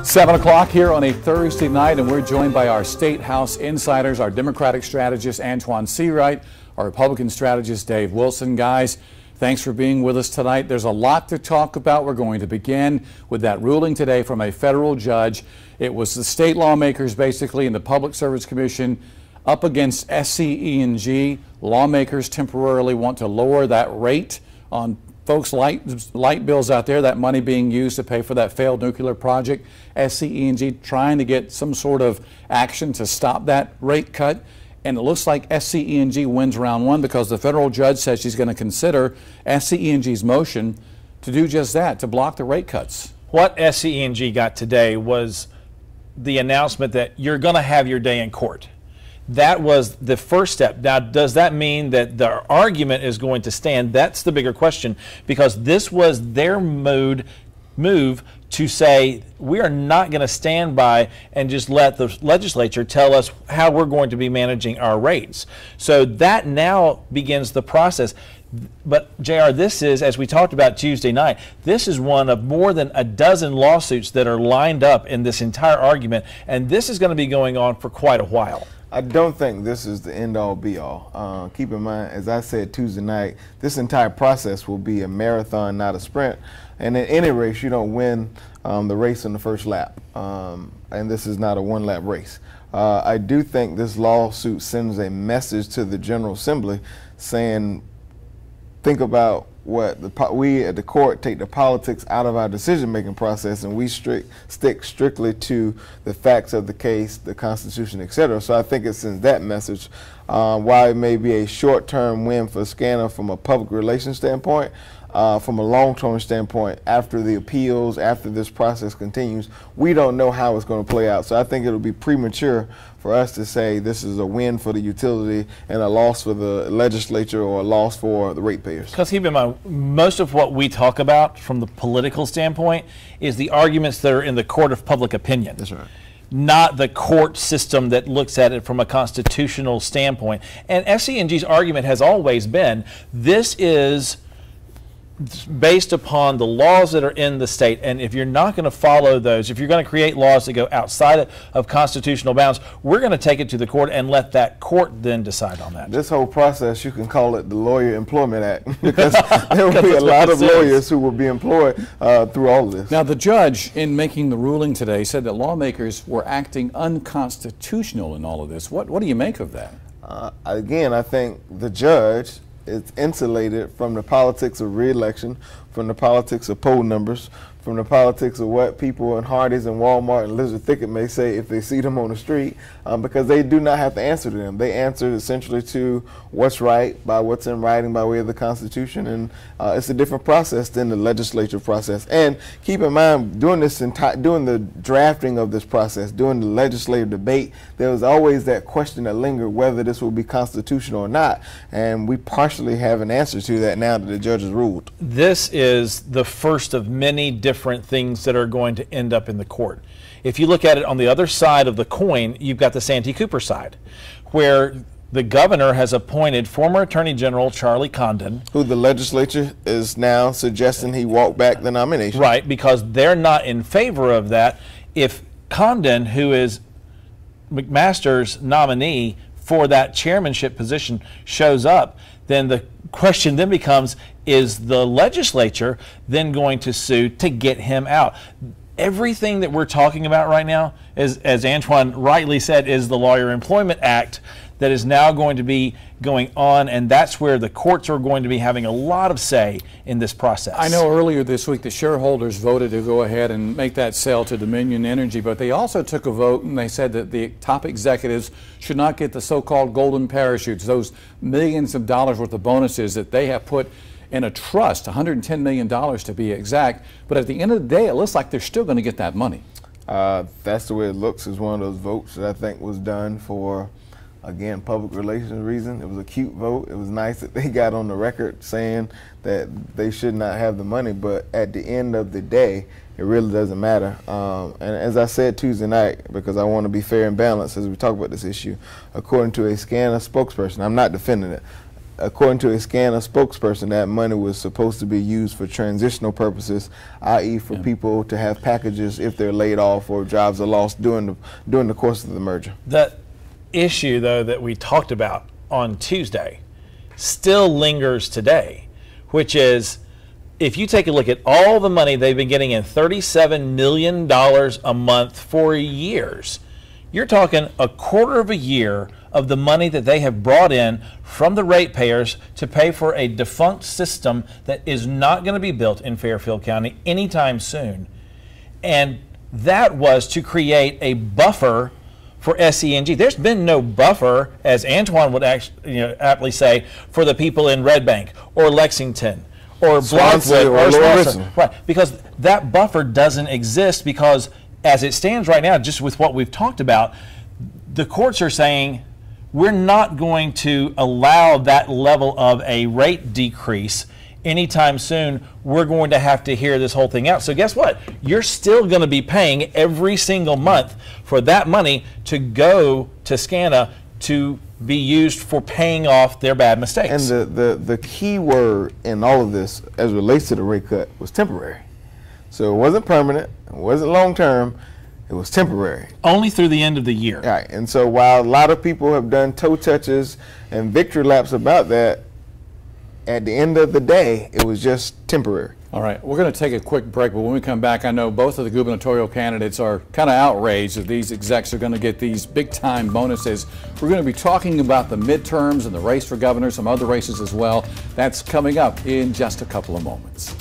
7 o'clock here on a Thursday night, and we're joined by our State House insiders, our Democratic strategist Antoine Seawright, our Republican strategist Dave Wilson. Guys, thanks for being with us tonight. There's a lot to talk about. We're going to begin with that ruling today from a federal judge. It was the state lawmakers basically and the Public Service Commission up against SCE&G. Lawmakers temporarily want to lower that rate on folks' light bills out there, that money being used to pay for that failed nuclear project. SCE&G trying to get some sort of action to stop that rate cut. And it looks like SCE&G wins round one because the federal judge says she's going to consider SCE&G's motion to do just that, to block the rate cuts. What SCE&G got today was the announcement that you're going to have your day in court. That was the first step. Now, does that mean that the argument is going to stand? That's the bigger question, because this was their move to say we are not going to stand by and just let the legislature tell us how we're going to be managing our rates. So that now begins the process. But JR, this is, as we talked about Tuesday night, this is one of more than a dozen lawsuits that are lined up in this entire argument, and this is going to be going on for quite a while. I don't think this is the end-all, be-all. Keep in mind, as I said Tuesday night, this entire process will be a marathon, not a sprint. And in any race, you don't win the race in the first lap. And this is not a one-lap race. I do think this lawsuit sends a message to the General Assembly saying, think about what we at the court take the politics out of our decision-making process, and we stick strictly to the facts of the case, the Constitution, etc. So I think it sends that message. While it may be a short-term win for SCANA from a public relations standpoint, from a long-term standpoint, after the appeals, after this process continues, we don't know how it's going to play out. So I think it'll be premature for us to say this is a win for the utility and a loss for the legislature or a loss for the ratepayers. Because keep in mind, most of what we talk about from the political standpoint is the arguments that are in the court of public opinion. That's right. Not the court system that looks at it from a constitutional standpoint. And SCE&G's argument has always been, this is based upon the laws that are in the state, and if you're not going to follow those, if you're going to create laws that go outside of constitutional bounds, we're going to take it to the court and let that court then decide on that. This whole process, you can call it the Lawyer Employment Act, because there will be a lot of lawyers who will be employed through all of this. Now, the judge, in making the ruling today, said that lawmakers were acting unconstitutional in all of this. What do you make of that? Again, I think the judge is insulated from the politics of re-election, from the politics of poll numbers, from the politics of what people in Hardee's and Walmart and Lizard Thicket may say if they see them on the street, because they do not have to answer to them. They answer essentially to what's right by what's in writing by way of the Constitution, and it's a different process than the legislature process. And keep in mind, during the drafting of this process, during the legislative debate, there was always that question that lingered whether this will be constitutional or not, and we partially have an answer to that now that the judge has ruled. This is the first of many different things that are going to end up in the court. If you look at it on the other side of the coin, you've got the Santee Cooper side, where the governor has appointed former Attorney General Charlie Condon, who the legislature is now suggesting he walk back the nomination. Right, because they're not in favor of that. If Condon, who is McMaster's nominee for that chairmanship position, shows up, then the question then becomes, is the legislature then going to sue to get him out? Everything that we're talking about right now, as Antoine rightly said, is the Lawyer Employment Act that is now going to be going on, and that's where the courts are going to be having a lot of say in this process. I know earlier this week the shareholders voted to go ahead and make that sale to Dominion Energy, but they also took a vote and they said that the top executives should not get the so-called golden parachutes, those millions of dollars worth of bonuses that they have put in a trust, $110 million to be exact. But at the end of the day, it looks like they're still going to get that money. That's the way it looks. Is one of those votes that I think was done for, again, public relations reason. It was a cute vote. It was nice that they got on the record saying that they should not have the money, but at the end of the day, it really doesn't matter. And as I said Tuesday night, because I want to be fair and balanced as we talk about this issue, according to a SCANA spokesperson, I'm not defending it, according to a SCANA spokesperson, that money was supposed to be used for transitional purposes, i.e. for people to have packages if they're laid off or jobs are lost during the course of the merger. The issue, though, that we talked about on Tuesday still lingers today, which is if you take a look at all the money they've been getting in, $37 million a month for years, you're talking a quarter of a year of the money that they have brought in from the ratepayers to pay for a defunct system that is not going to be built in Fairfield County anytime soon. And that was to create a buffer for SENG. There's been no buffer, as Antoine would actually, aptly say, for the people in Red Bank or Lexington or Blackwood or Swanson. Right, because that buffer doesn't exist, because as it stands right now, just with what we've talked about, the courts are saying we're not going to allow that level of a rate decrease anytime soon. We're going to have to hear this whole thing out. So guess what? You're still going to be paying every single month for that money to go to SCANA to be used for paying off their bad mistakes. And the key word in all of this as it relates to the rate cut was temporary. So it wasn't permanent, it wasn't long term, it was temporary. Only through the end of the year. Right, and so while a lot of people have done toe touches and victory laps about that, at the end of the day, it was just temporary. All right, we're going to take a quick break, but when we come back, I know both of the gubernatorial candidates are kind of outraged that these execs are going to get these big-time bonuses. We're going to be talking about the midterms and the race for governor, some other races as well. That's coming up in just a couple of moments.